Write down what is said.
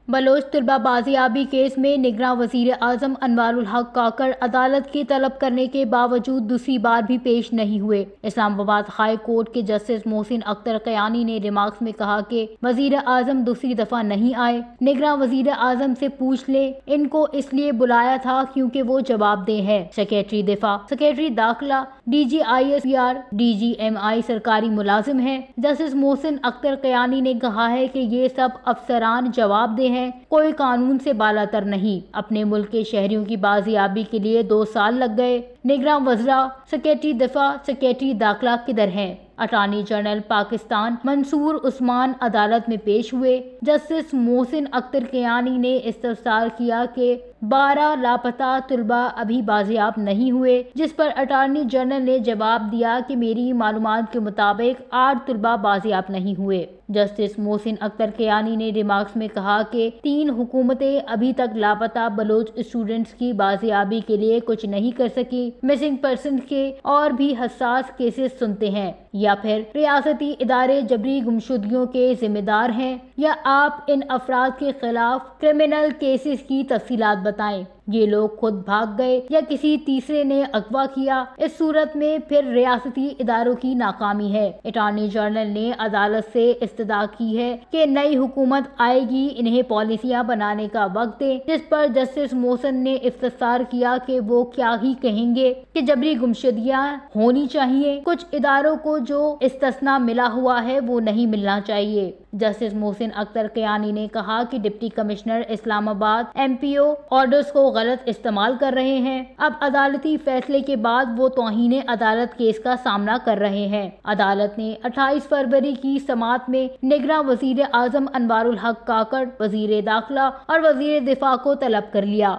Bloch तलबा बाजियाबी case में निगरान वजीर आजम अनवारुल हक काकड़ अदालत की तलब करने के बावजूद दूसरी बार भी पेश नहीं हुए। इस्लामाबाद हाई कोर्ट के जस्टिस मोहसिन अख्तर कयानी ने रिमार्क्स में कहा कि वजीर आजम दूसरी दफा नहीं आए। निगरान वजीर आजम से पूछ ले, इनको इसलिए बुलाया था क्योंकि वो जवाबदेह है। सेक्रेटरी दिफा, सेक्रेटरी दाखिला, DGISPR, DGMI सरकारी मुलाजिम है। जस्टिस मोहसिन अख्तर कयानी ने कहा है कि ये सब अफसरान जवाबदेह हैं, कोई कानून से बालातर नहीं। अपने मुल्क के शहरियों की बाजियाबी के लिए 2 साल लग गए। निगरान वज़रा, सेक्रेटरी दिफा, सेक्रेटरी दाखिला किधर हैं? अटॉर्नी जनरल पाकिस्तान मंसूर उस्मान अदालत में पेश हुए। जस्टिस मोहसिन अख्तर कयानी ने इस्तफसार किया कि 12 लापता तलबा अभी बाजियाब नहीं हुए, जिस पर अटॉर्नी जनरल ने जवाब दिया कि मेरी मालूमात के मुताबिक 8 तलबा बाजियाब नहीं हुए। जस्टिस मोहसिन अख्तर कयानी ने रिमार्क्स में कहा कि 3 हुकूमतें अभी तक लापता बलोच स्टूडेंट्स की बाजियाबी के लिए कुछ नहीं कर सकी। मिसिंग पर्सन के और भी हसास केसेस सुनते हैं, या फिर रियासती इदारे जबरी गुमशुदगियों के जिम्मेदार हैं, या आप इन अफराद के खिलाफ क्रिमिनल केसेस की तफसीलात बताएं। ये लोग खुद भाग गए या किसी तीसरे ने अगवा किया। इस सूरत में फिर रियासती इदारों की नाकामी है। अटॉर्नी जनरल ने अदालत से इस्तदा की है कि नई हुकूमत आएगी, इन्हें पॉलिसियां बनाने का वक्त दे, जिस पर जस्टिस मोहसिन ने इफ्तिसार किया कि वो क्या ही कहेंगे कि जबरी गुमशुदगियां होनी चाहिए। कुछ इदारों को जो इस्तिस्ना मिला हुआ है वो नहीं मिलना चाहिए। जस्टिस मोहसिन अख्तर कयानी ने कहा कि deputy commissioner Islamabad MPO orders को गलत इस्तेमाल कर रहे हैं। अब अदालती फैसले के बाद वो तौहीन अदालत केस का सामना कर रहे हैं। अदालत ने 28 फरवरी की समाअत में निगरान वजीर आजम अनवारुल हक काकड़, वजीर दाखिला और वजीर दिफा को तलब कर लिया।